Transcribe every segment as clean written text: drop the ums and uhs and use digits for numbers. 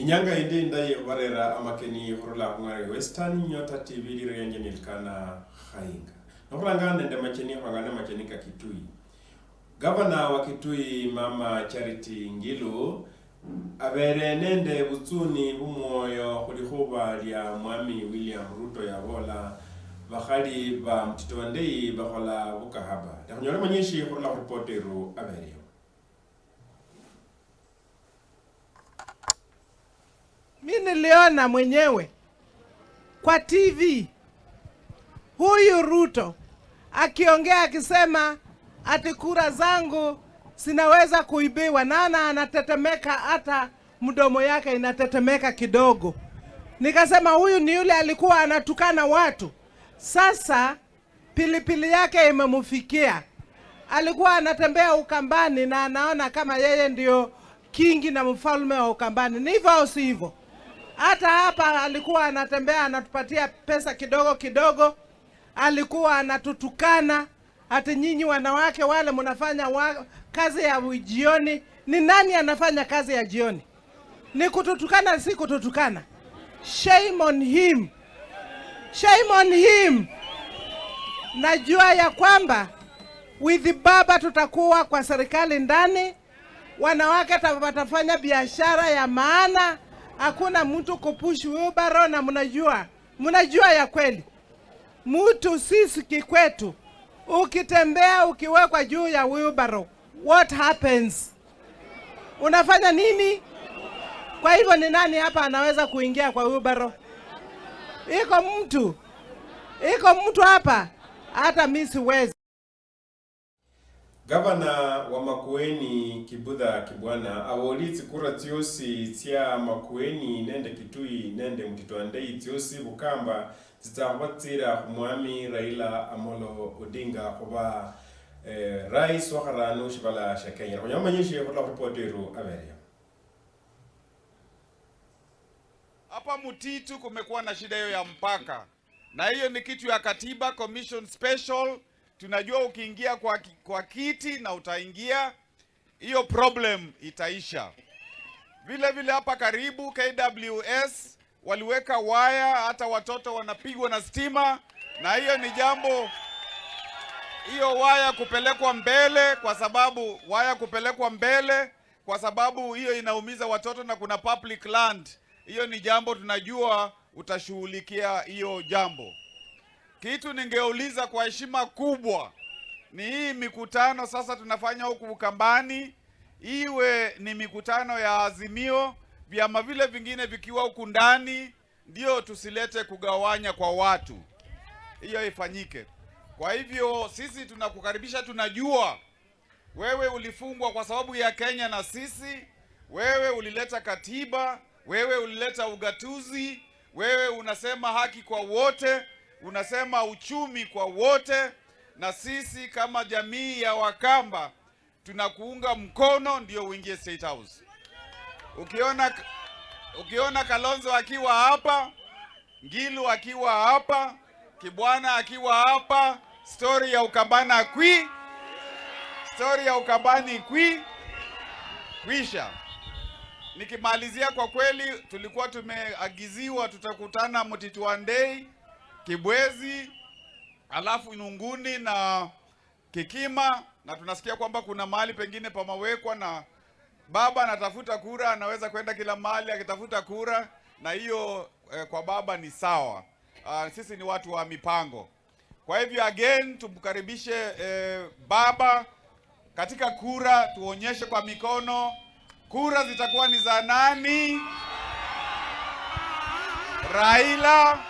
Inyanga indi ndai warera Amakeni horla ngare Western Nyota TV lirenye Elikanah Khainga. Nokulanga nende macheni hwangane macheni ka Kitui. Governor wa Kitui Mama Charity Ngilu abere nende buzuni bumwoyo kulikhuba lya mwami William Ruto yabola bakhali ba mtitondei bakhola bukahaba. Ndakhonyole manyeshi horla reporteru abere. Mimi niliona mwenyewe kwa TV huyu Ruto akiongea akisema ati kura zangu sinaweza kuibiwa. Nana anatetemeka, hata mdomo yake inatetemeka kidogo. Nikasema huyu ni yule alikuwa anatukana watu. Sasa pilipili yake imemfikia. Alikuwa anatembea Ukambani na anaona kama yeye ndio kingi na mfalme wa Ukambani. Ni hivyo au si hivyo? Hata hapa alikuwa anatembea anatupatia pesa kidogo kidogo. Alikuwa anatutukana, ati nyinyi wanawake wale mnafanya kazi ya jioni. Ni nani anafanya kazi ya jioni? Ni kututukana, si kututukana. Shame on him. Shame on him. Najua ya kwamba with baba tutakuwa kwa serikali ndani, wanawake watafanya biashara ya maana. Hakuna mtu kupush wheelbarrow, na mnajua ya kweli. Mtu sisi kikwetu ukitembea ukiwekwa juu ya wheelbarrow, what happens? Unafanya nini? Kwa hivyo ni nani hapa anaweza kuingia kwa wheelbarrow? Iko mtu hapa? Hata mimi siwezi. Governor wa Makueni Kibudha Kibwana awolizi kura tiosi tia Makueni nende Kitui nende mtitondei tiosi bukamba zitawatsira kumwami Raila Amolo Odinga kuba rais wa harano shibala sha Kenya. Konyama nyishi kwa reporteru averia. Hapa Mutitu kumekuwa na shida hiyo ya mpaka. Na hiyo ni kitu ya katiba commission special. Tunajua ukiingia kwa kiti na utaingia, hiyo problem itaisha. Vile hapa karibu KWS waliweka waya, hata watoto wanapigwa na stima, na hiyo ni jambo, hiyo waya kupelekwa mbele kwa sababu hiyo inaumiza watoto na kuna public land. Hiyo ni jambo tunajua utashughulikia hiyo jambo. Kitu ningeuliza kwa heshima kubwa ni hii mikutano sasa tunafanya huku Ukambani, iwe ni mikutano ya Azimio, vyama vile vingine vikiwa huku ndani, ndio tusilete kugawanya kwa watu. Hiyo ifanyike. Kwa hivyo sisi tunakukaribisha, tunajua wewe ulifungwa kwa sababu ya Kenya na sisi, wewe ulileta katiba, wewe ulileta ugatuzi, wewe unasema haki kwa wote, unasema uchumi kwa wote, na sisi kama jamii ya Wakamba tunakuunga mkono ndio uingie State House. Ukiona Kalonzo akiwa hapa, Ngilu akiwa hapa, Kibwana akiwa hapa, story ya Ukambani kwisha. Nikimalizia, kwa kweli tulikuwa tumeagiziwa tutakutana Mtitwandei, Kibwezi, alafu Nunguni na Kikima, na tunasikia kwamba kuna mahali pengine pamawekwa, na baba anatafuta kura, anaweza kwenda kila mahali akitafuta kura, na hiyo kwa baba ni sawa. Sisi ni watu wa mipango. Kwa hivyo again tumkaribishe baba katika kura, tuonyeshe kwa mikono kura zitakuwa ni za nani? Raila.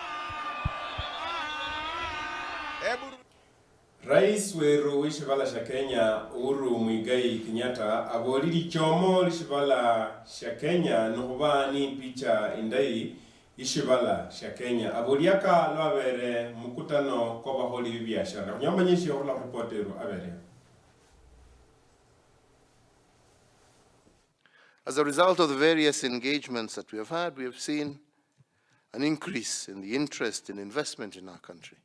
Rais weru wishibala sha Kenya Uhuru Muigai Kenyatta abolili chomo lishibala sha Kenya nukuba ni picha indai ishibala sha Kenya aboliaka lwabere mukutano kwa baholi biashara. Nyamba nyishi hola reporteru abere. As a result of the various engagements that we have had, we have seen an increase in the interest in investment in our country.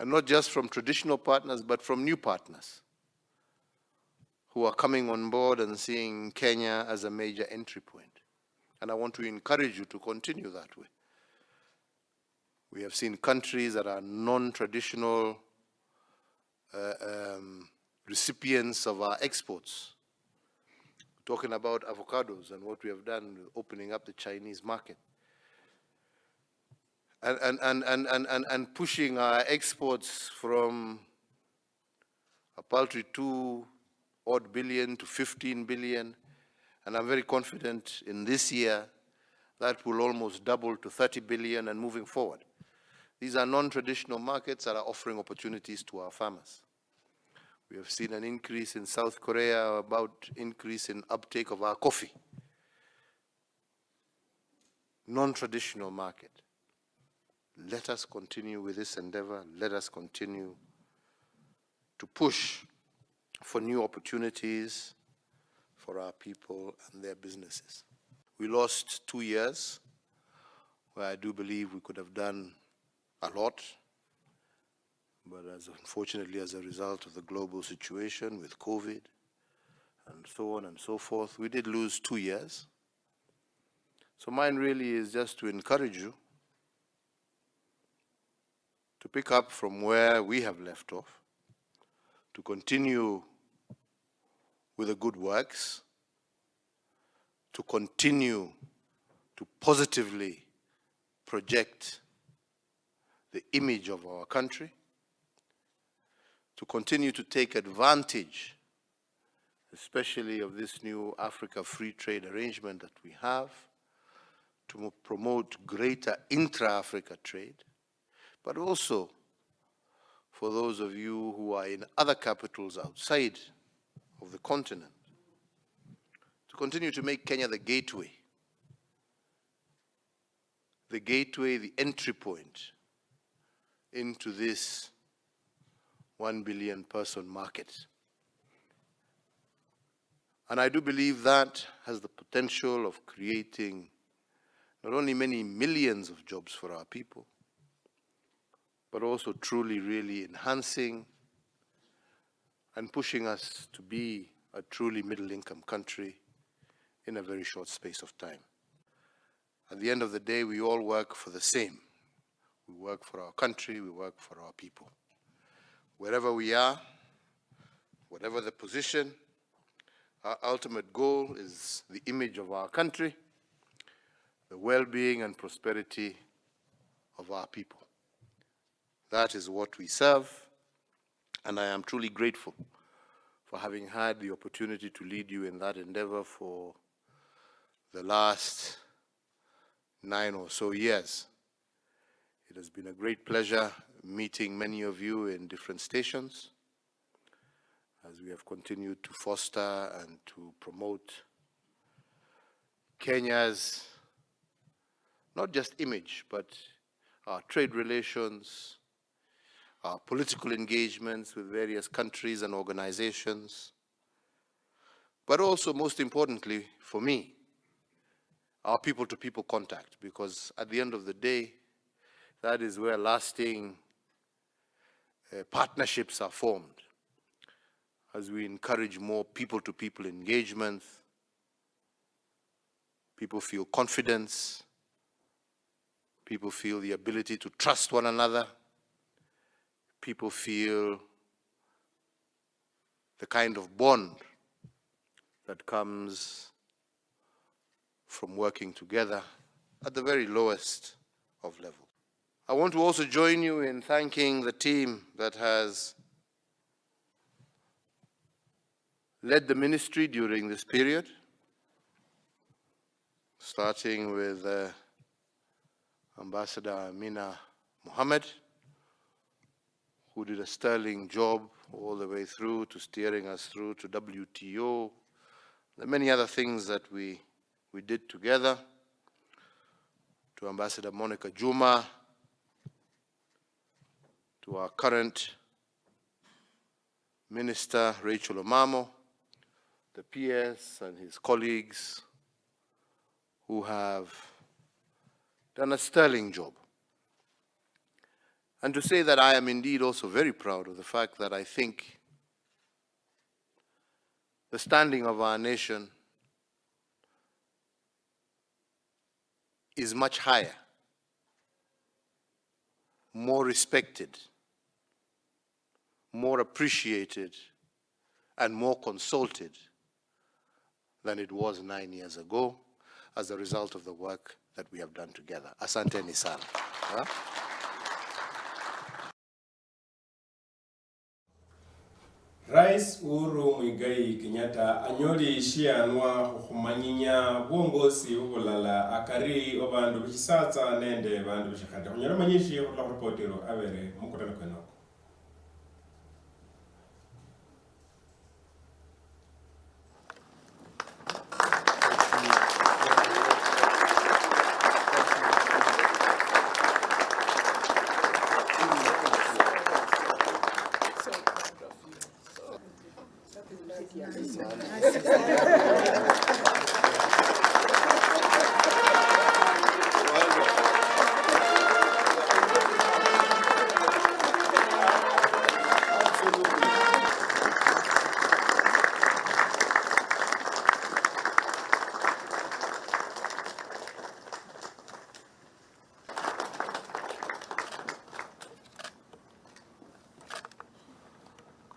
And not just from traditional partners, but from new partners who are coming on board and seeing Kenya as a major entry point. And I want to encourage you to continue that way. We have seen countries that are non-traditional recipients of our exports. Talking about avocados and what we have done opening up the Chinese market. And pushing our exports from a paltry 2 odd billion to 15 billion. And I'm very confident in this year that will almost double to 30 billion and moving forward. These are non-traditional markets that are offering opportunities to our farmers. We have seen an increase in South Korea, about increase in uptake of our coffee. Non-traditional market. Let us continue with this endeavor. Let us continue to push for new opportunities for our people and their businesses. We lost 2 years where I do believe we could have done a lot, but unfortunately as a result of the global situation with COVID and so on and so forth, we did lose 2 years. So mine really is just to encourage you to pick up from where we have left off, to continue with the good works, to continue to positively project the image of our country, to continue to take advantage, especially of this new Africa free trade arrangement that we have, to promote greater intra-Africa trade, but also for those of you who are in other capitals outside of the continent, to continue to make Kenya the gateway, the entry point into this 1 billion person market. And I do believe that has the potential of creating not only many millions of jobs for our people, but also truly, really enhancing and pushing us to be a truly middle-income country in a very short space of time. At the end of the day, we all work for the same. We work for our country, we work for our people. Wherever we are, whatever the position, our ultimate goal is the image of our country, the well-being and prosperity of our people. That is what we serve, and I am truly grateful for having had the opportunity to lead you in that endeavor for the last 9 or so years. It has been a great pleasure meeting many of you in different stations as we have continued to foster and to promote Kenya's not just image, but our trade relations, our political engagements with various countries and organizations, but also, most importantly for me, our people-to-people contact, because at the end of the day, that is where lasting partnerships are formed. As we encourage more people-to-people engagement, people feel confidence, people feel the ability to trust one another, people feel the kind of bond that comes from working together at the very lowest of levels. I want to also join you in thanking the team that has led the ministry during this period, starting with Ambassador Amina Mohammed, who did a sterling job all the way through to steering us through to WTO, the many other things that we did together, to Ambassador Monica Juma, to our current Minister Rachel Omamo, the PS and his colleagues who have done a sterling job. And to say that I am indeed also very proud of the fact that I think the standing of our nation is much higher, more respected, more appreciated, and more consulted than it was 9 years ago as a result of the work that we have done together. Asanteni sana. Rais Uhuru Muigai Kenyatta anyoli shianwa kumanyinya buongozi ubulala akari obandu bisatsa nende bandu bishakata kunyora manyishi kula reportero abere mukutana kwenoko.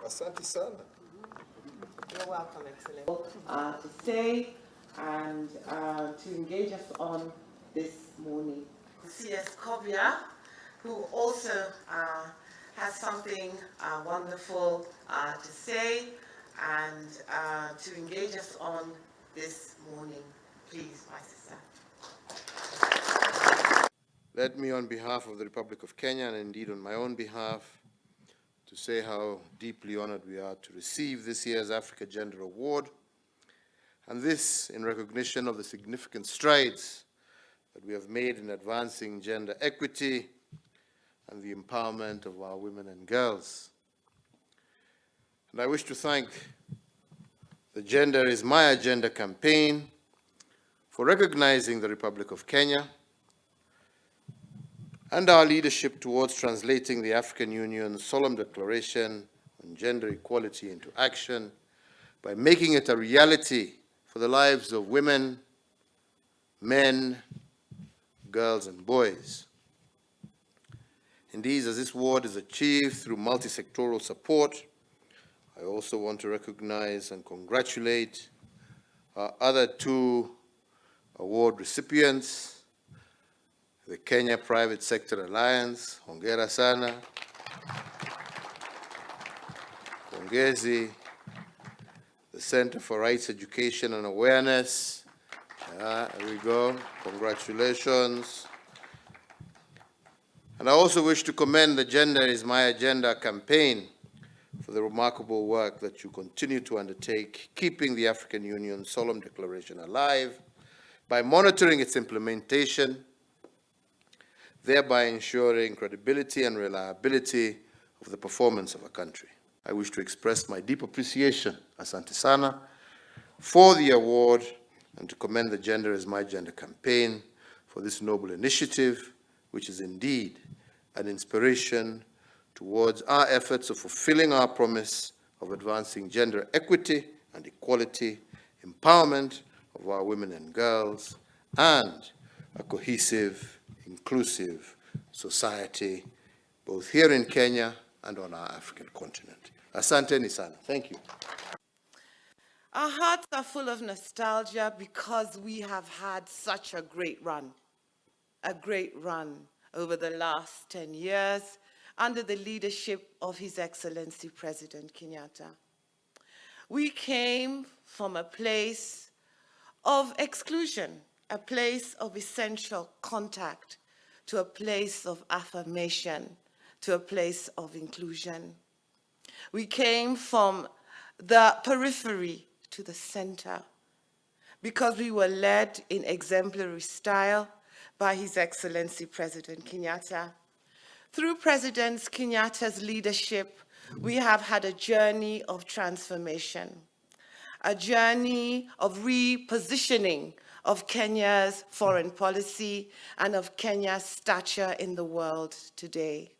Asante sana. You're welcome, Excellency. To say and to engage us on this morning. CS Kovia, who also has something wonderful to say and to engage us on this morning. Please, my sister. Let me, on behalf of the Republic of Kenya, and indeed on my own behalf, to say how deeply honored we are to receive this year's Africa Gender Award, and this in recognition of the significant strides that we have made in advancing gender equity and the empowerment of our women and girls. And I wish to thank the Gender is My Agenda campaign for recognizing the Republic of Kenya and our leadership towards translating the African Union's solemn declaration on gender equality into action by making it a reality for the lives of women, men, girls, and boys. Indeed, as this award is achieved through multi-sectoral support, I also want to recognize and congratulate our other two award recipients, the Kenya Private Sector Alliance, hongera sana, pongezi, the Center for Rights Education and Awareness, there we go, congratulations. And I also wish to commend the Gender is My Agenda campaign for the remarkable work that you continue to undertake, keeping the African Union's solemn declaration alive by monitoring its implementation, thereby ensuring credibility and reliability of the performance of a country. I wish to express my deep appreciation, asante sana, for the award and to commend the Gender is My Agenda campaign for this noble initiative, which is indeed an inspiration towards our efforts of fulfilling our promise of advancing gender equity and equality, empowerment of our women and girls, and a cohesive, inclusive society, both here in Kenya and on our African continent. Asante sana. Thank you. Our hearts are full of nostalgia because we have had such a great run over the last 10 years under the leadership of His Excellency President Kenyatta. We came from a place of exclusion, a place of essential contact, to a place of affirmation, to a place of inclusion. We came from the periphery to the center because we were led in exemplary style by His Excellency President Kenyatta. Through President Kenyatta's leadership, we have had a journey of transformation, a journey of repositioning of Kenya's foreign policy and of Kenya's stature in the world today.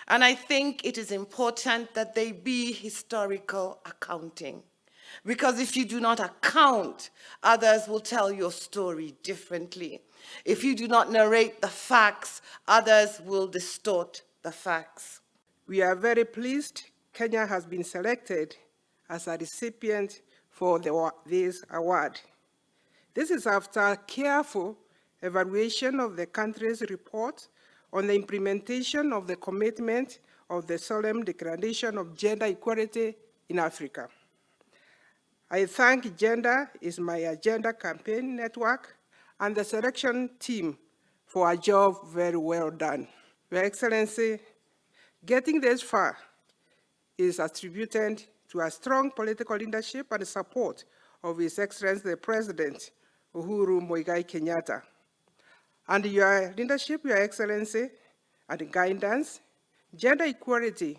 And I think it is important that they be historical accounting, Because if you do not account, others will tell your story differently. If you do not narrate the facts, others will distort the facts. We are very pleased Kenya has been selected as a recipient for this award. This is after careful evaluation of the country's report on the implementation of the commitment of the Solemn Declaration of Gender Equality in Africa. I thank Gender is My Agenda campaign network and the selection team for a job very well done. Your Excellency, getting this far is attributed to a strong political leadership and support of His Excellency the President, Uhuru Muigai Kenyatta. And your leadership, Your Excellency, and guidance, gender equality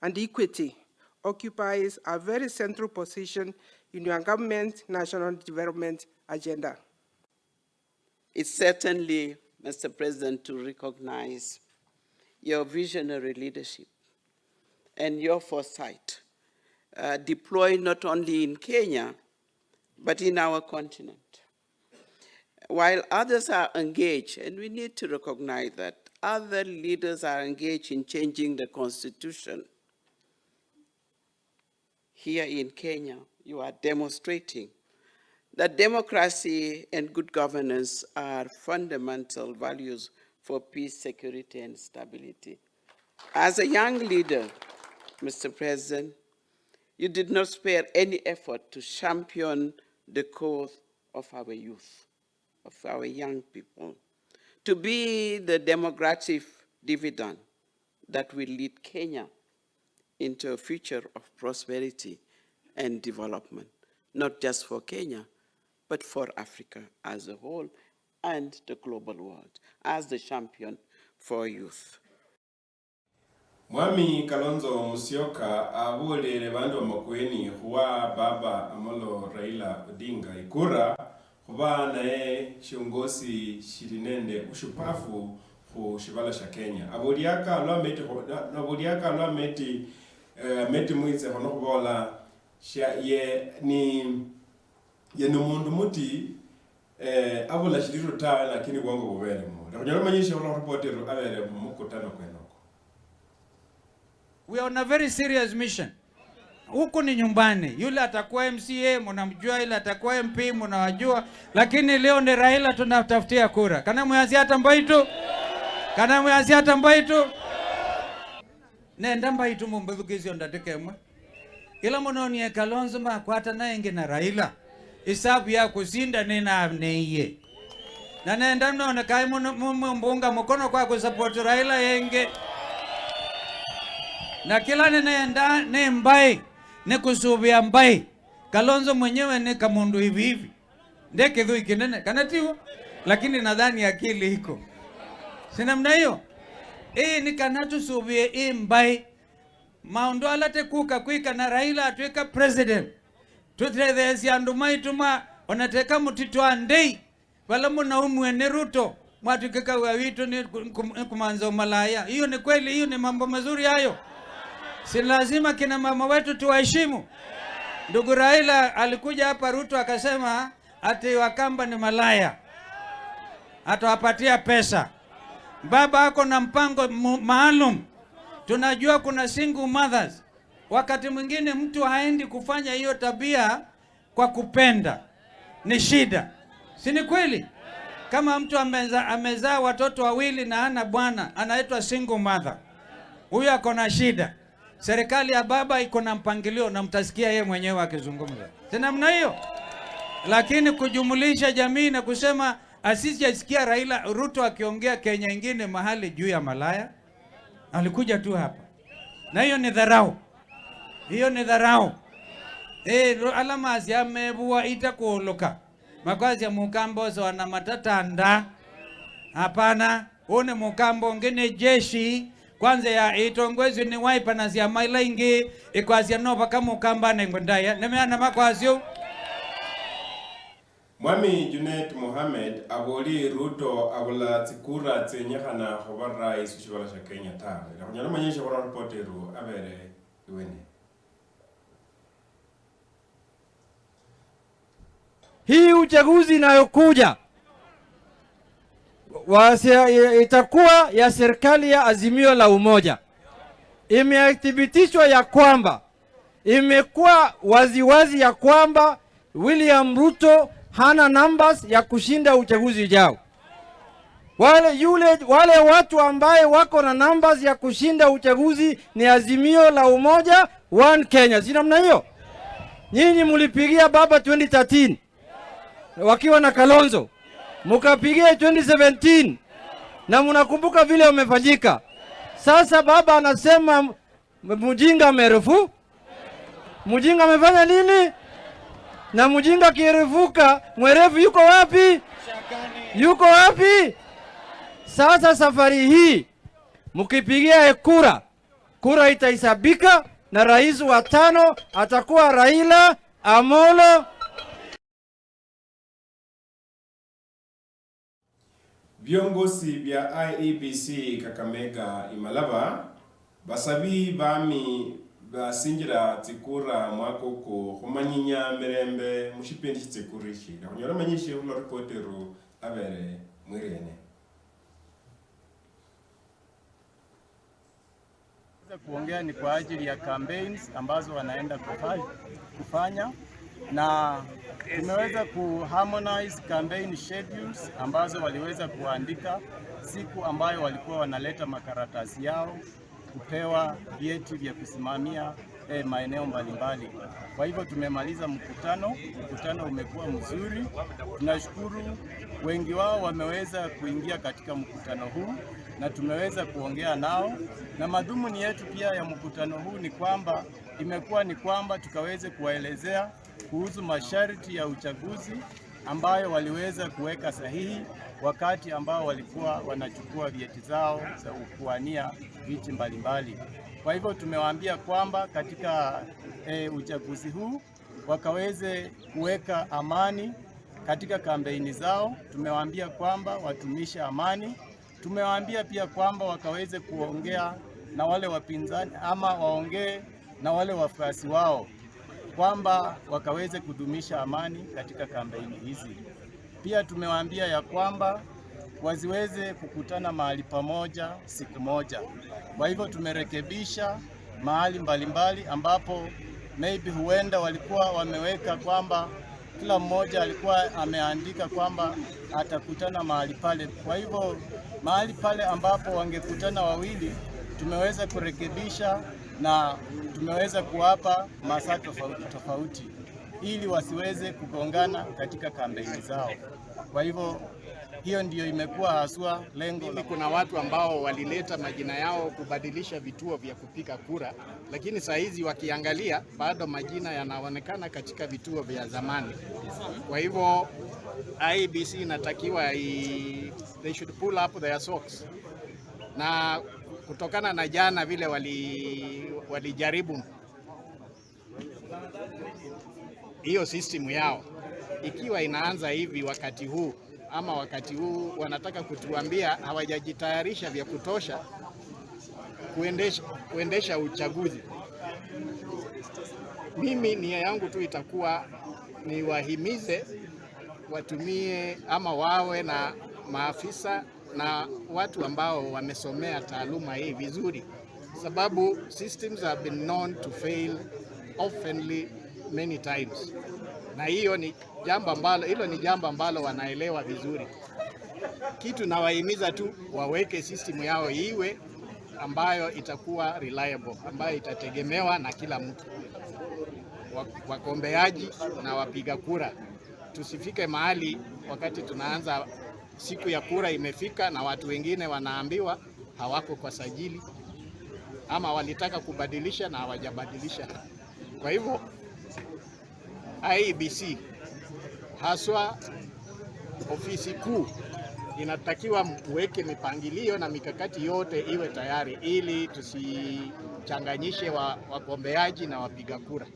and equity occupies a very central position in your government national development agenda. It's certainly, Mr. President, to recognize your visionary leadership and your foresight, deployed not only in Kenya, but in our continent. While others are engaged, and we need to recognize that other leaders are engaged in changing the constitution, here in Kenya, you are demonstrating that democracy and good governance are fundamental values for peace, security, and stability. As a young leader, Mr. President, you did not spare any effort to champion the cause of our youth, of our young people, to be the democratic dividend that will lead Kenya into a future of prosperity and development, not just for Kenya, but for Africa as a whole and the global world, as the champion for youth. Mwami Kalonzo Musyoka abulele bandu Amakeni huwa baba Amolo Raila Odinga ikura huwa nae shiongozi shirinende ushupafu hu shivala sha Kenya. Abuliaka alwa meti muize hono kubola ye numundu muti abula shiriru tawe lakini wango bubere mu. Ndakunyoro manyisha hono reportero abere mukutano kwenoko. We are on a very serious mission. Huku ni nyumbani. Yule atakuwa MCA, mnamjua, yule atakuwa MP, mnawajua. Lakini leo ni Raila tunatafutia kura. Kana mwazi hata mbaitu? Kana mwazi hata mbaitu? Nenda mbaitu mbudhukizi ondateke mwe. Ila mnoni ya Kalonzo makwata na inge na Raila. Isabu ya kusinda nina neye. Na nenda mnone kai mbunga mkono kwa kusupport Raila yenge. Na kila ninaenda ni mbai, ni kusubia mbai. Kalonzo mwenyewe ni kamundu hivi hivi. Ndeke dhui kinene, kanatiwa. Lakini nadhani akili hiko. Sina mna hiyo? Ni kanatu subie mbai. Maundu alate kuka kuika na Raila atueka president. Tutrethesi andumai tuma onateka mutito andei. Wala muna umwene Ruto. Mwatukeka wawitu ni kumanzo malaya. Hiyo ni kweli, hiyo ni mambo mazuri hayo. Si lazima kina mama wetu tuwaheshimu. Ndugu Raila alikuja hapa Ruto akasema ati Wakamba ni malaya. Atawapatia pesa. Baba ako na mpango maalum. Tunajua kuna single mothers. Wakati mwingine mtu haendi kufanya hiyo tabia kwa kupenda. Ni shida. Si ni kweli? Kama mtu amezaa watoto wawili na hana bwana, anaitwa single mother. Huyo ako na shida. Serikali ya baba iko na mpangilio na mtasikia yeye mwenyewe akizungumza. Tena mna hiyo. Lakini kujumulisha jamii na kusema asijasikia Raila Ruto akiongea Kenya ingine mahali juu ya malaya. Alikuja tu hapa. Na hiyo ni dharau. Hiyo ni dharau. Alama ya mebua itakuoloka. Makwazi ya Mukambo so wana matatanda. Hapana, une Mukambo ngene jeshi. Kwanza ya itongwezi ni waipa na siya maila ingi ikwasi ya nova kama Mukamba na ngondaya. Nemeana makwazi yu. Mwami Junet Mohamed aboli Ruto abula tikura tsenyekana hoba rais ushivala sha Kenya tawe. Ndakunyoro manyisha kwa reportero abere iwene. hii uchaguzi inayokuja itakuwa ya serikali ya Azimio la Umoja. Imethibitishwa ya kwamba imekuwa waziwazi ya kwamba William Ruto hana numbers ya kushinda uchaguzi ujao. Wale watu ambaye wako na numbers ya kushinda uchaguzi ni Azimio la Umoja, One Kenya. Si namna hiyo? Nyinyi mlipigia baba 2013 wakiwa na Kalonzo, mkapigia 2017 na mnakumbuka vile umefanyika. Sasa baba anasema mjinga amerefu. Mjinga amefanya nini? Na mjinga kirefuka, mwerevu yuko wapi? Yuko wapi? Sasa safari hii mkipigia kura itaisabika na rais wa 5 atakuwa Raila Amolo. Viongozi vya IEBC Kakamega Imalaba basabi bami basingira tikura mwako ko kumanyinya mirembe mushipindi tsikurishi na kunyora manyishe ulo reporteru abere mwirene kuongea ni kwa ajili ya campaigns ambazo wanaenda kufanya na tumeweza kuharmonize campaign schedules ambazo waliweza kuandika siku ambayo walikuwa wanaleta makaratasi yao kupewa vyeti vya kusimamia maeneo mbalimbali. Kwa hivyo tumemaliza mkutano umekuwa mzuri. Tunashukuru wengi wao wameweza kuingia katika mkutano huu na tumeweza kuongea nao, na madhumuni yetu pia ya mkutano huu ni kwamba tukaweze kuwaelezea kuhusu masharti ya uchaguzi ambayo waliweza kuweka sahihi wakati ambao walikuwa wanachukua vyeti zao za kuwania viti mbalimbali. Kwa hivyo tumewaambia kwamba katika uchaguzi huu wakaweze kuweka amani katika kampeni zao. Tumewaambia kwamba watumishe amani. Tumewaambia pia kwamba wakaweze kuongea na wale wapinzani ama waongee na wale wafuasi wao kwamba wakaweze kudumisha amani katika kampeni hizi. Pia tumewaambia ya kwamba wasiweze kukutana mahali pamoja siku moja. Kwa hivyo tumerekebisha mahali mbalimbali ambapo maybe huenda walikuwa wameweka kwamba kila mmoja alikuwa ameandika kwamba atakutana mahali pale. Kwa hivyo mahali pale ambapo wangekutana wawili tumeweza kurekebisha na tumeweza kuwapa masaa tofauti ili wasiweze kugongana katika kampeni zao. Kwa hivyo hiyo ndiyo imekuwa haswa lengo. Kuna watu ambao walileta majina yao kubadilisha vituo vya kupiga kura, lakini saa hizi wakiangalia bado majina yanaonekana katika vituo vya zamani. Kwa hivyo IEBC inatakiwa they should pull up their socks. Na kutokana na jana vile walijaribu hiyo system yao, ikiwa inaanza hivi wakati huu wanataka kutuambia hawajajitayarisha vya kutosha kuendesha uchaguzi. Mimi nia yangu tu itakuwa ni wahimize watumie ama wawe na maafisa na watu ambao wamesomea taaluma hii vizuri, sababu systems have been known to fail oftenly many times, na hilo ni jambo ambalo wanaelewa vizuri. Kitu nawahimiza tu waweke system yao iwe ambayo itakuwa reliable, ambayo itategemewa na kila mtu, wakombeaji na wapiga kura. Tusifike mahali wakati tunaanza siku ya kura imefika na watu wengine wanaambiwa hawako kwa sajili ama walitaka kubadilisha na hawajabadilisha. Kwa hivyo IEBC haswa ofisi kuu inatakiwa muweke mipangilio na mikakati yote iwe tayari ili tusichanganyishe wakombeaji na wapiga kura.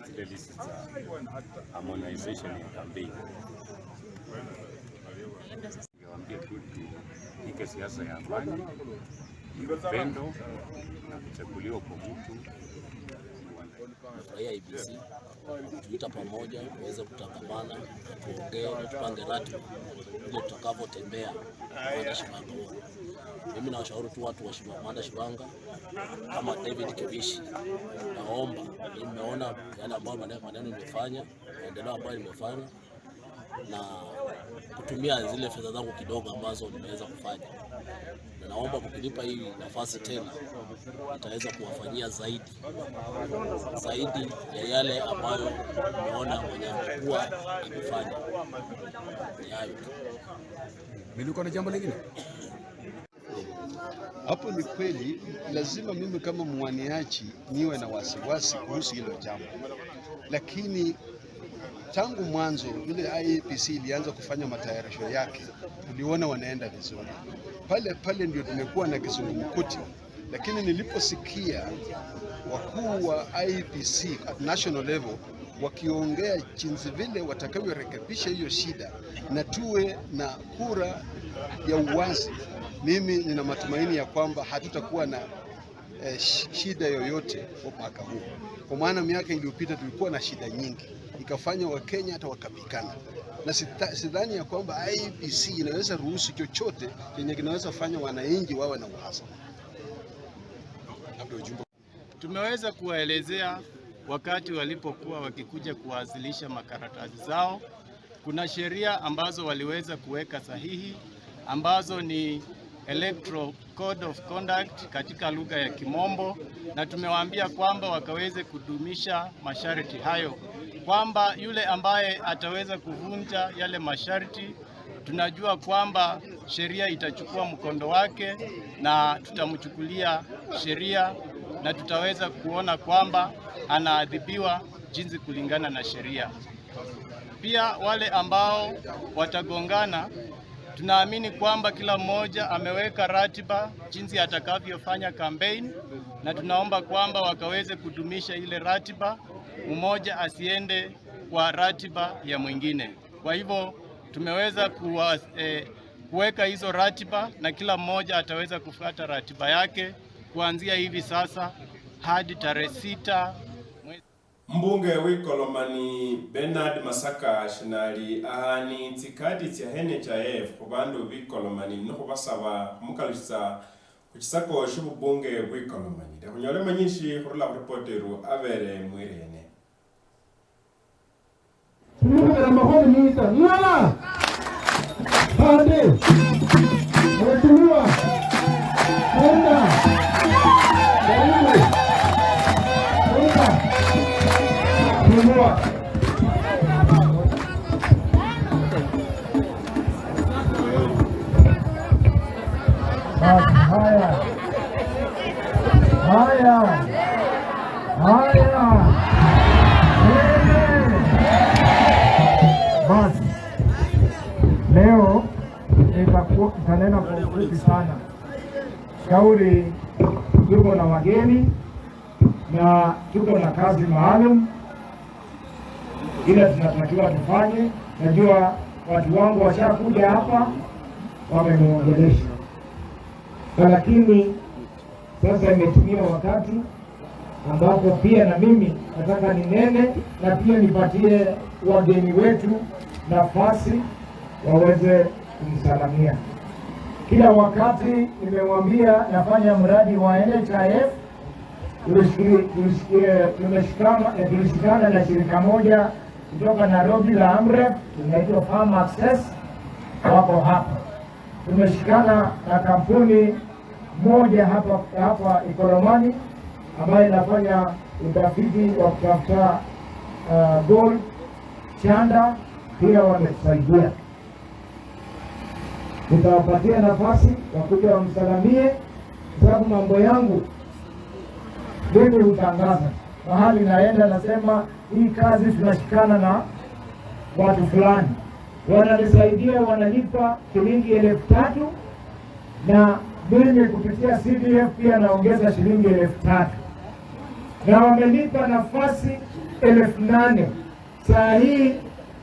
Zile list za harmonization ya campaign. Ningewaambia tupige siasa ya amani, upendo na kuchaguliwa kwa mtu nafurahia IEBC tuita pamoja tuweze kutangamana, tuongee, tupange ratiba ili tutakavyotembea Manda Shibanga. Mimi nawashauri tu watu wa Manda Shibanga kama David Kibishi, naomba nimeona yale ambayo maneno nimefanya, maendeleo ambayo nimefanya na kutumia zile fedha zangu kidogo ambazo nimeweza kufanya. Na naomba mkinipa hii nafasi tena nitaweza kuwafanyia zaidi ya yale ambayo nimeona mwenye kuwa amefanya. Hayo. Nilikuwa na jambo lingine. Hapo ni kweli, lazima mimi kama mwaniaji niwe na wasiwasi kuhusu hilo jambo. Lakini tangu mwanzo ile IEBC ilianza kufanya matayarisho yake, tuliona wanaenda vizuri. Pale ndio tumekuwa na kizungumkuti. Lakini niliposikia wakuu wa IEBC at national level wakiongea jinsi vile watakavyorekebisha hiyo shida na tuwe na kura ya uwazi, mimi nina matumaini ya kwamba hatutakuwa na shida yoyote kwa mwaka huu. Kwa maana miaka iliyopita tulikuwa na shida nyingi, ikafanya Wakenya hata wakapikana. Na sidhani ya kwamba IEBC inaweza ruhusu chochote chenye kinaweza fanya wananchi wawe na uhasama. Tumeweza kuwaelezea wakati walipokuwa wakikuja kuwasilisha makaratasi zao. Kuna sheria ambazo waliweza kuweka sahihi ambazo ni Electoral Code of Conduct katika lugha ya Kimombo, na tumewaambia kwamba wakaweze kudumisha masharti hayo, kwamba yule ambaye ataweza kuvunja yale masharti, tunajua kwamba sheria itachukua mkondo wake na tutamchukulia sheria na tutaweza kuona kwamba anaadhibiwa jinsi kulingana na sheria. Pia wale ambao watagongana, tunaamini kwamba kila mmoja ameweka ratiba jinsi atakavyofanya campaign, na tunaomba kwamba wakaweze kudumisha ile ratiba, mmoja asiende kwa ratiba ya mwingine. Kwa hivyo tumeweza kuweka hizo ratiba na kila mmoja ataweza kufuata ratiba yake kuanzia hivi sasa hadi tarehe 6 Mbunge w'ikolomani Bernard Masaka shinali ahani tsikadi tya NHIF kubandu b'ikolomani nuko basaba mukalisa kuchisako shubunge w'ikolomani da kunyole manyishi kurula reporteru abere mwirene Tumuka mahoni mwita nala pande wetuwa honda Basi leo nitanena kwa ufupi sana. Shauri tuko na wageni na tuko na kazi maalum ile tunatakiwa tufanye. Najua watu wangu washakuja hapa wameniongelesha, lakini sasa imetumia wakati ambapo pia na mimi nataka ninene na pia nipatie wageni wetu nafasi waweze kumsalamia. Kila wakati nimemwambia nafanya mradi wa NHIF, tulishikana na shirika moja kutoka Nairobi la Amref, inaitwa Farm Access, wako hapa. Tumeshikana na kampuni moja hapa Ikolomani ambayo inafanya utafiti wa kutafuta gold chanda, pia wametusaidia. Nitawapatia nafasi wakuja wamsalamie, sababu mambo yangu mimi hutangaza mahali naenda, nasema hii kazi tunashikana na watu fulani, wananisaidia, wanalipa shilingi 3,000 na mimi kupitia CDF pia naongeza shilingi 3,000 na wamelipa nafasi 8,000. Saa hii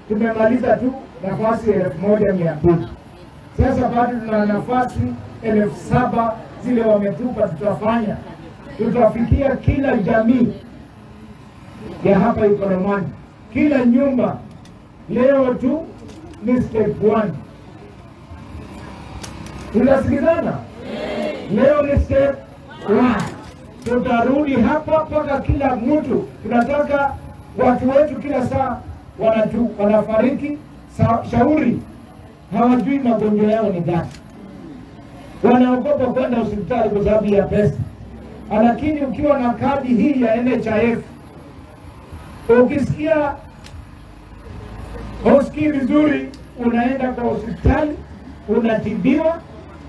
tumemaliza tu nafasi 1,200. Sasa bado tuna nafasi 7,000 zile wametupa, tutafikia kila jamii ya hapa Ikolomani. Kila nyumba leo tu ni step 1. Tunasikizana? Leo ni step 1. Tutarudi hapa mpaka kila mtu. Tunataka watu wetu kila saa wanafariki shauri, hawajui magonjwa yao ni gani. Wanaogopa kwenda hospitali kwa sababu ya pesa. Lakini ukiwa na kadi hii ya NHIF, ukisikia hosikii vizuri, unaenda kwa hospitali, unatibiwa,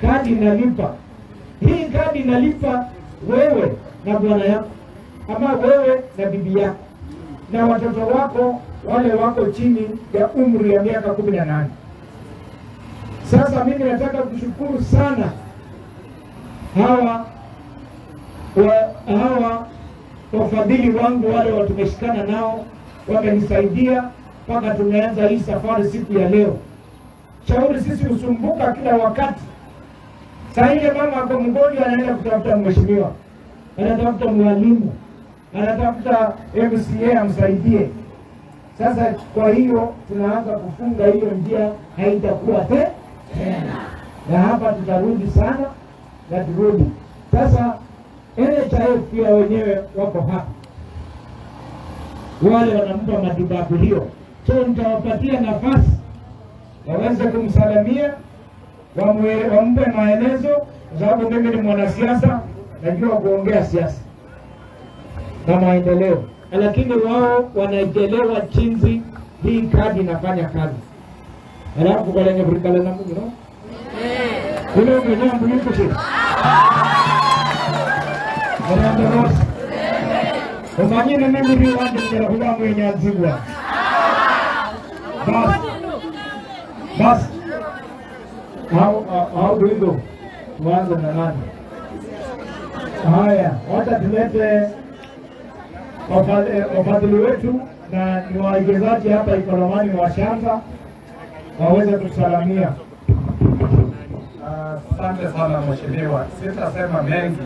kadi inalipa. Hii kadi inalipa wewe na bwana yako, ama wewe na bibi yako, na watoto wako wale wako chini ya umri ya miaka 18. Sasa mimi nataka kushukuru sana hawa wafadhili wangu wale tumeshikana nao, wamenisaidia mpaka tumeanza hii safari siku ya leo. Shauri sisi usumbuka kila wakati. Saa ile mama ako mgonjwa, anaenda kutafuta mheshimiwa, anatafuta mwalimu, anatafuta MCA amsaidie. Sasa kwa hiyo tunaanza kufunga hiyo njia, haitakuwa tena. Na hapa tutarudi sana na turudi. Sasa NHIF pia wenyewe wako hapa, wale wanampa matibabu hiyo. So nitawapatia nafasi waweze kumsalamia, wampe maelezo, kwa sababu mimi ni mwanasiasa, najua kuongea siasa na maendeleo, lakini wao wanaelewa jinsi hii kadi inafanya kazi. Alafu kwa lenye Afrika la Mungu, no? Kule mwenyewe mbuliko shi. Wanandoros. Umanyine mimi ni wandi kwa mwenye azigwa. Bas. How do we go? Mwanzo na nani? Haya, wacha tulete wafadhili wetu na ni waigizaji hapa Ikolomani wa Shanta waweze kusalamia. Asante sana mheshimiwa. Sitasema mengi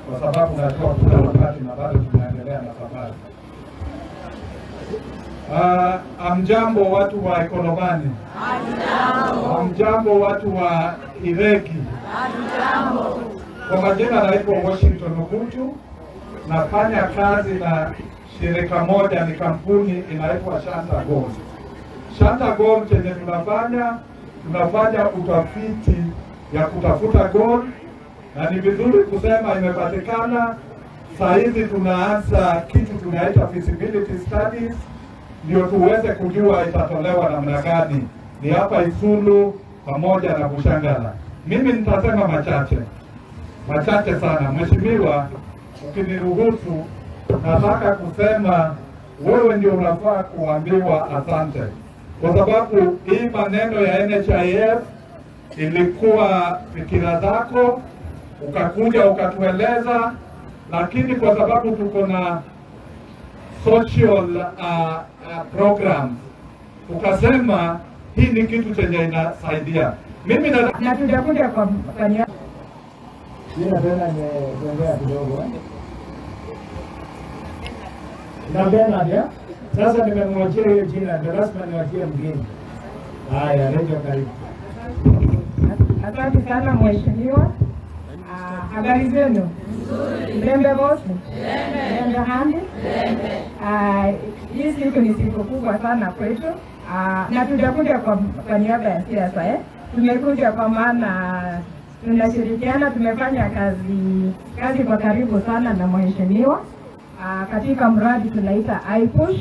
kwa sababu najua kuna wakati na bado tunaendelea na safari. Amjambo watu wa Ikolomani. Amjambo watu wa Ireki. Kwa majina naitwa Washington Ogutu. Nafanya kazi na shirika moja, ni kampuni inaitwa Shanta Gold. Shanta Gold chenye tunafanya utafiti ya kutafuta gold, na ni vizuri kusema imepatikana. Saa hizi tunaanza kitu tunaita feasibility studies, ndio tuweze kujua itatolewa namna gani. Ni hapa Isulu pamoja na Bushangala. Mimi nitasema machache sana. Mheshimiwa, ukiniruhusu, nataka kusema wewe ndio unafaa kuambiwa asante, kwa sababu hii maneno ya NHIF ilikuwa fikira zako, ukakuja ukatueleza, lakini kwa sababu tuko na social program, ukasema hii ni kitu chenye inasaidia. Mimi na tutakuja kwa fanya. Nina tena niongea kidogo. Na ndio sasa nimemwachia hiyo jina, ndio lazima niwachie mgeni. Haya, leo karibu. Asante sana mheshimiwa. Habari zenu? Mlembe bosi? Mlembe handi? Hii siku ni siku kubwa sana kwetu. Na tutakuja kwa niaba ya siasa. Tumekuja kwa maana tunashirikiana, tumefanya kazi kwa karibu sana na mheshimiwa katika mradi tunaita iPush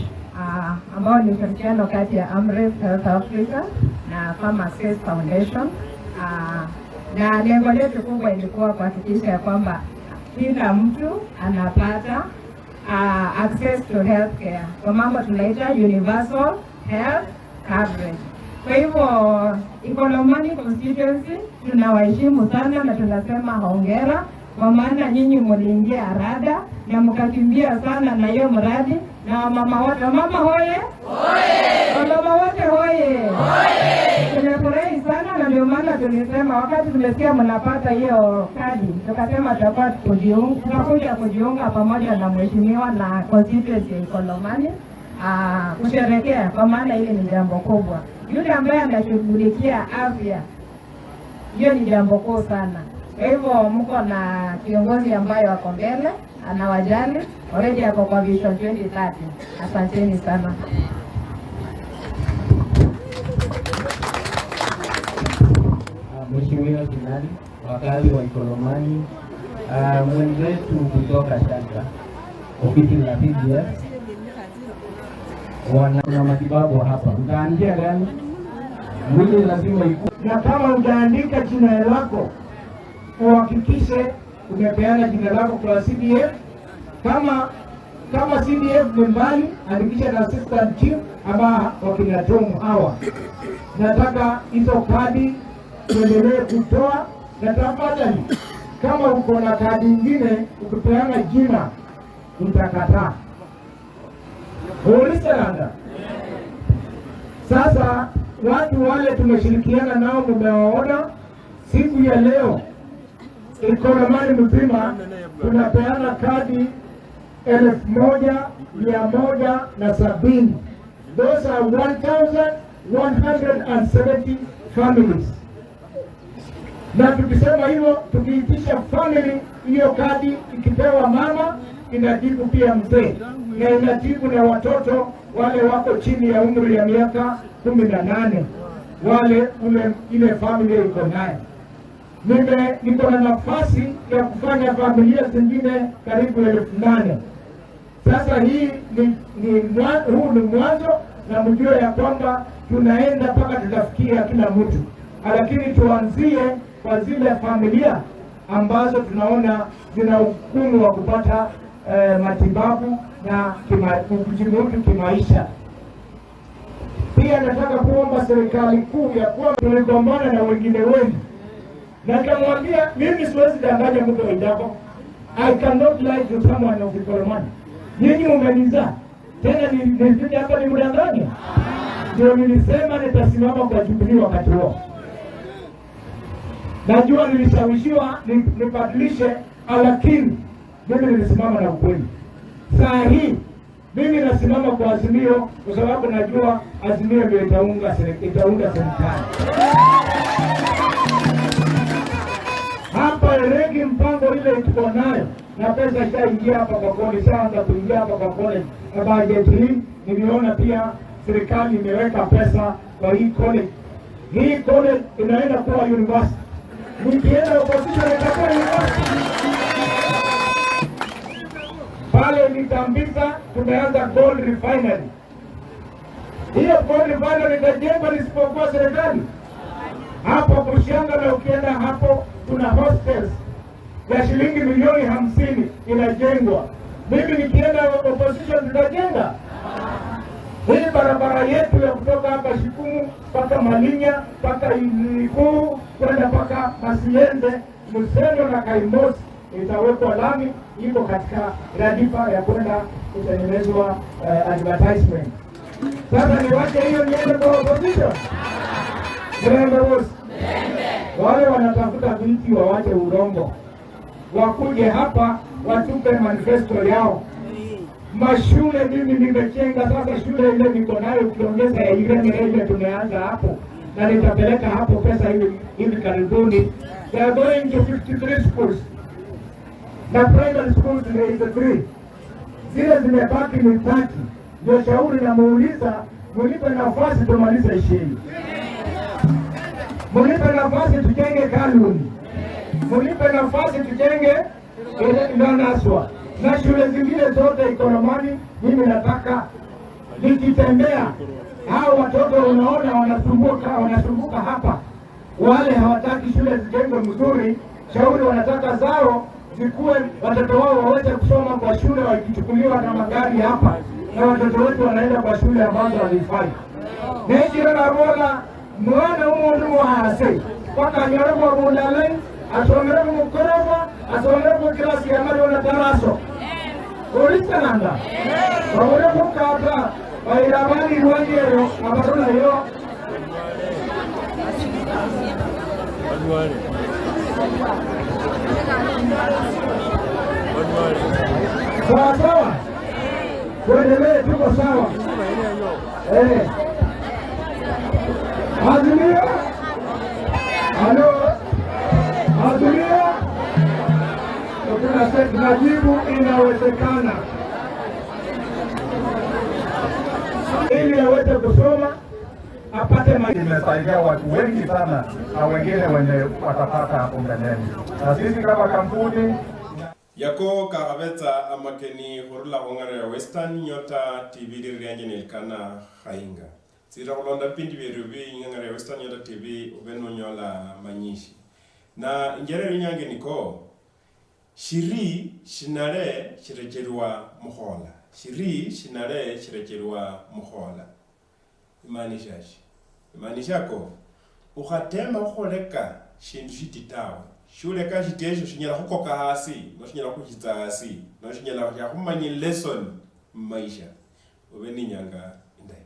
ambao ni ushirikiano kati ya Amref Health Africa na Farmer Access Foundation. Na lengo letu kubwa ilikuwa kuhakikisha ya kwamba kila mtu anapata access to healthcare, kwa mambo tunaita universal health coverage. Kwa hivyo Ikolomani constituency tunawaheshimu sana na tunasema hongera, kwa maana nyinyi mliingia arada na mkakimbia sana na hiyo mradi, na wamama wote, wamama hoye, wamama wote hoye, tunafurahi sana na ndio maana tulisema wakati tumesikia mnapata hiyo kadi, tukasema tunakuja kujiunga pamoja na mheshimiwa na constituency ya Ikolomani kusherehekea, kwa maana hili ni jambo kubwa. Yule ambaye anashughulikia afya, hiyo ni jambo kuu sana. Kwa hivyo mko na kiongozi ambaye wako mbele, anawajali, already ako kwa Vision 2030. Asanteni sana. Mheshimiwa Kinani, wakazi wa Ikolomani, mwenzetu kutoka Shaka, ofisi la PGS, wana matibabu hapa. Utaandia gani? Mwili lazima iku. Na kama utaandika jina lako, uhakikishe umepeana jina lako kwa CDF. Kama CDF ni mbali, andikisha na assistant chief ama wakina Tomu hawa. Nataka hizo kadi tuendelee kutoa, na tafadhali kama uko na kadi nyingine ukipeana jina utakataa. Ulisalanda. Sasa watu wale tumeshirikiana nao, mmewaona siku ya leo Ikolomani mzima tunapeana kadi 1170. Those are 1,170 families. Na tukisema hivyo, tukiitisha family, hiyo kadi ikipewa mama inajibu pia mzee, na inajibu na watoto wale wako chini ya umri ya miaka 18, wale ile familia iko naye. Niko na nafasi ya kufanya familia zingine karibu 8,000. Sasa hii huu ni mwanzo, na mjue ya kwamba tunaenda mpaka tutafikia kila mtu, lakini tuanzie kwa zile familia ambazo tunaona zina ugumu wa kupata matibabu na kujimudu kimaisha. Pia nataka kuomba serikali kuu ya kwamba tuligombana na wengine wengi, na nikamwambia mimi siwezi danganya mtu wa Idako. I cannot lie to someone of Ikolomani. Nyinyi umenizaa tena nifike hapa ni mdanganya? Ndio nilisema nitasimama kwa Jubilee wakati huo. Najua nilishawishiwa nibadilishe, lakini mimi nilisimama na ukweli. Saa hii mimi nasimama kwa Azimio kwa sababu najua Azimio ndio itaunda serikali. Hapa regi mpango ile tuko nayo, na pesa ishaingia hapa kwa kodi, shaanza kuingia hapa kwa college. Na budget hii niliona pia serikali imeweka pesa kwa hii college. Hii college inaenda kuwa university. Nikienda opposition itakuwa university. Pale Nitambika tumeanza gold refinery. Hiyo gold refinery itajengwa nisipokuwa serikali. Hapo Kushanga, na ukienda hapo kuna hostels ya shilingi milioni 50 inajengwa. Mimi nikienda opposition tutajenga. Hii barabara yetu ya kutoka hapa Shikumu mpaka Malinya mpaka Ikuu kwenda mpaka Masiende, Museno na Kaimosi itawekwa lami, iko katika radifa ya kwenda kutengenezwa advertisement. Sasa niwache hiyo niende kwa opposition. Wale wanatafuta viti wawache urongo, wakuje hapa watupe manifesto yao. Mashule mimi nimejenga, sasa shule ile niko nayo ukiongeza ya ile tumeanza hapo, na nitapeleka hapo pesa hivi karibuni. They are going to 53 schools. Na primary schools is 3. Zile zimebaki ni 30. Ndio shauri na muuliza, munipe nafasi tumalize 20. Munipe nafasi tujenge Kaluni. Munipe nafasi tujenge Naswa. Na shule zingine zote Ikolomani. Mimi nataka nikitembea, hao watoto unaona wanasumbuka hapa, wale hawataki shule zijengwe mzuri. Shauri wanataka zao zikuwe, watoto wao waweze kusoma kwa shule wakichukuliwa na magari hapa, na watoto wetu wanaenda kwa shule ambazo hazifai. Nejira na rola mwana umuntu muhase wakanyara kwa bundale asomera mu korofa asomera mu klasi ya mari ona taraso Olikananga wabona kukata bayirabani rwagero abarona yo Sawa sawa, tuendelee, tuko sawa. Azimio, halo, azimio, tunajibu inawezekana, ili aweze kusoma apate. Imesaidia watu wengi sana na wengine wenye watapata hapo mbeleni, na sisi kama kampuni yako kakabetsa Amakeni horula hongare ya Western Nyota TV lirianje Elikanah Khainga sira kulonda pindi berubi ngare ya Western Nyota TV ubeno nyola manyishi na njere rinyange niko shiri shinare shirejerwa muhola shiri shinare shirejerwa muhola imaanisha ko ukatema ukholeka shindu shititawe shuleka shitesho shinyala kukoka hasi no shinyala kuchitsa hasi no shinyala kumanya lesson mmaisha ube ni nyanga indayi.